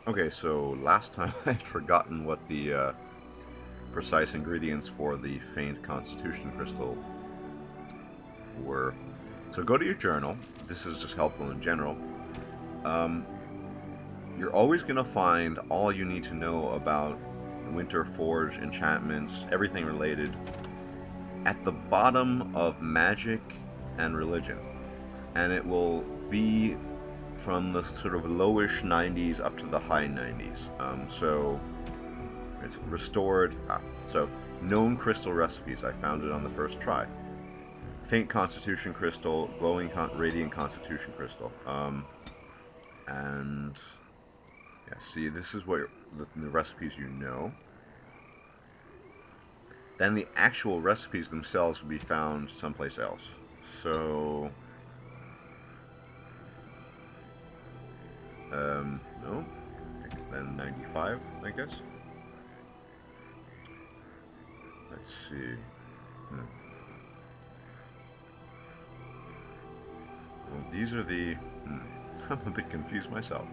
Okay, so last time I'd forgotten what the precise ingredients for the faint constitution crystal were. So go to your journal. This is just helpful in general. Um, you're always going to find all you need to know about Winter Forge enchantments, everything related, at the bottom of magic and religion. And it will be from the sort of lowish 90s up to the high 90s. So it's restored. So known crystal recipes. I found it on the first try. Faint Constitution Crystal, Glowing Radiant Constitution Crystal. And yeah, see, this is what the recipes you know. Then the actual recipes themselves will be found someplace else. So, no, then 95, I guess. Let's see. Well, these are the. I'm a bit confused myself.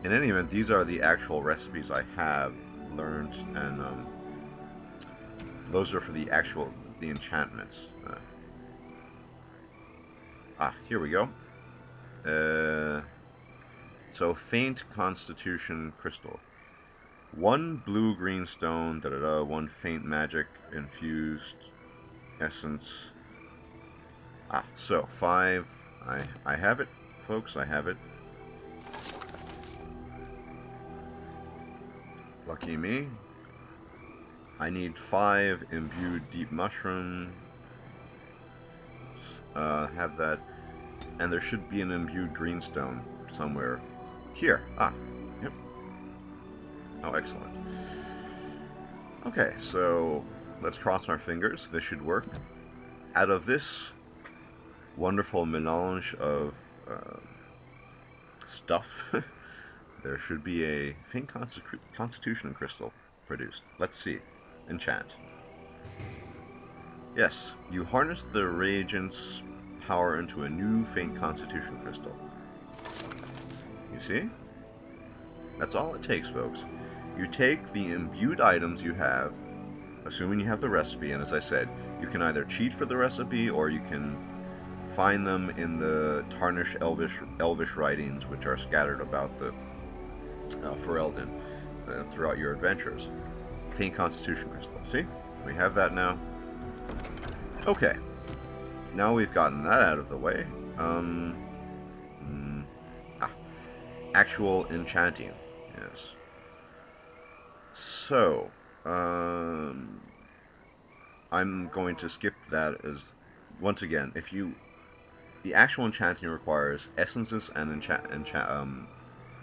In any event, these are the actual recipes I have learned, and those are for the enchantments. Here we go. So faint constitution crystal. One blue green stone, one faint magic infused essence. So 5. I have it, folks, I have it. Lucky me. I need 5 imbued deep mushroom. Have that. And there should be an imbued greenstone somewhere. Here. Yep. Oh, excellent. Okay, so let's cross our fingers. This should work. Out of this wonderful melange of stuff, there should be a faint constitution crystal produced. Let's see. Enchant. Yes, you harness the reagent's power into a new faint constitution crystal. You see? That's all it takes, folks. You take the imbued items you have, assuming you have the recipe, and as I said, you can either cheat for the recipe or you can find them in the tarnished elvish writings which are scattered about the Ferelden throughout your adventures. Faint constitution crystal. See? We have that now. Okay. Now we've gotten that out of the way. Actual enchanting. Yes. So, I'm going to skip that as, once again, the actual enchanting requires essences and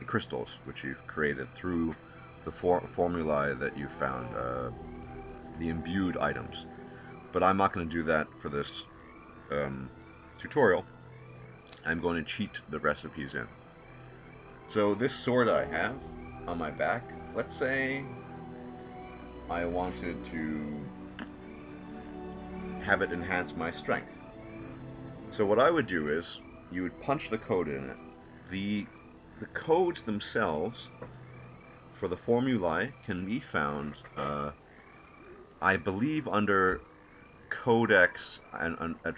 crystals, which you've created through the formulae that you found, the imbued items. But I'm not going to do that for this tutorial. I'm going to cheat the recipes in. So this sword I have on my back, let's say I wanted to have it enhance my strength. So what I would do is, you would punch the code in it. The codes themselves for the formulae can be found, I believe, under Codex and at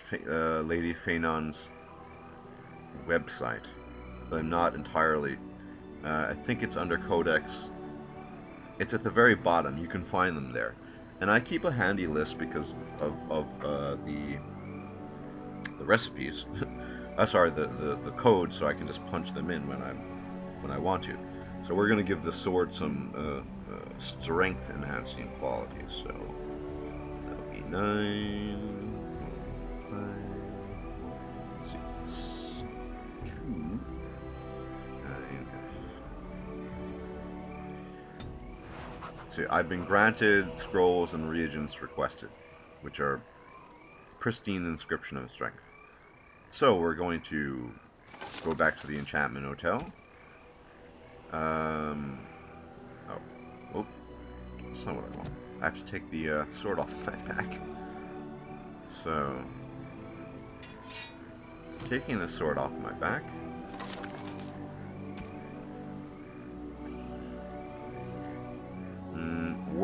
Lady Fainon's website. But I'm not entirely. I think it's under Codex. It's at the very bottom. You can find them there. And I keep a handy list because of the recipes. Sorry, the codes, so I can just punch them in when I want to. So we're going to give the sword some strength enhancing qualities. So that'll be 9, 5, 6, 2, 9. See, I've been granted scrolls and reagents requested, which are pristine inscription of strength. So we're going to go back to the enchantment hotel. Oh, that's not what I want. I have to take the sword off my back. So, taking the sword off my back.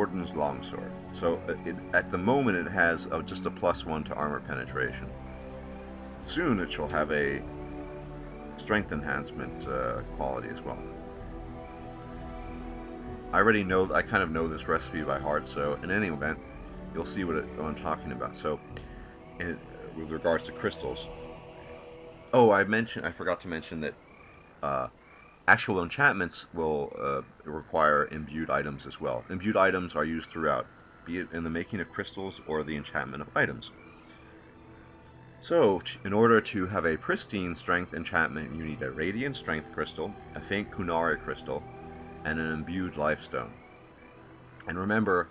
Warden's Longsword. So at the moment it has just a +1 to armor penetration. Soon it shall have a strength enhancement quality as well. I kind of know this recipe by heart, so in any event, you'll see what I'm talking about. So, with regards to crystals, oh, I forgot to mention that actual enchantments will require imbued items as well. Imbued items are used throughout, be it in the making of crystals or the enchantment of items. So, in order to have a pristine strength enchantment, you need a radiant strength crystal, a faint kunari crystal, and an imbued lifestone. And remember,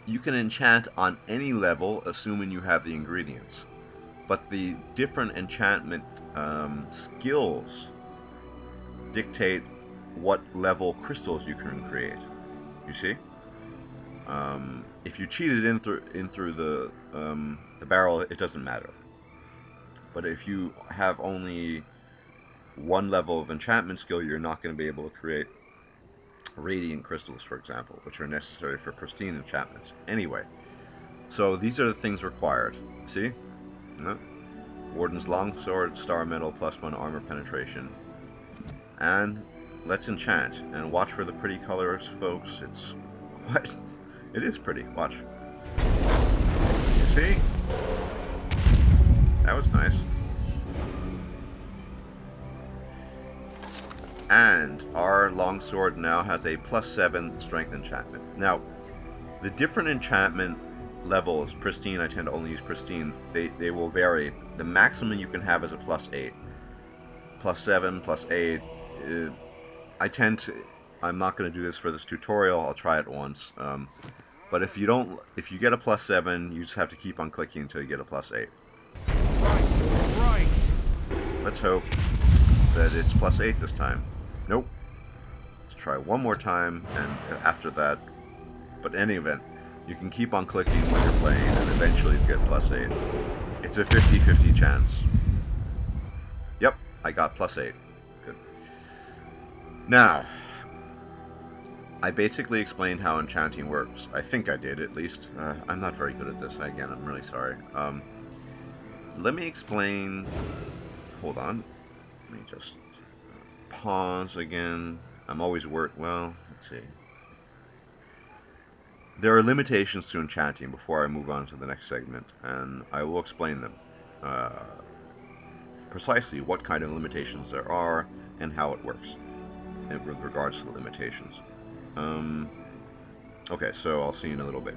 you can enchant on any level, assuming you have the ingredients. But the different enchantment skills dictate what level crystals you can create. You see? If you cheated in through the barrel, it doesn't matter. But if you have only one level of enchantment skill, you're not going to be able to create radiant crystals, for example, which are necessary for pristine enchantments. Anyway, so these are the things required. See? No? Warden's Longsword, Star Metal, +1 armor penetration. And let's enchant. And watch for the pretty colors, folks. It's quite... It is pretty. Watch. You see? That was nice. And our longsword now has a +7 strength enchantment. Now, the different enchantment levels, pristine, I tend to only use pristine, they will vary. The maximum you can have is a +8. +7, +8. I'm not going to do this for this tutorial, I'll try it once. But if you get a +7, you just have to keep on clicking until you get a +8. Right. Let's hope that it's +8 this time. Nope. Let's try one more time, and after that, but in any event, you can keep on clicking when you're playing, and eventually get +8. It's a 50-50 chance. Yep, I got +8. Good. Now, I basically explained how enchanting works. I think I did, at least. I'm not very good at this. Again, I'm really sorry. Let me explain... Hold on. Let me just pause again. I'm always well, let's see. There are limitations to enchanting before I move on to the next segment, and I will explain them. Precisely what kind of limitations there are and how it works with regards to the limitations. Okay, so I'll see you in a little bit.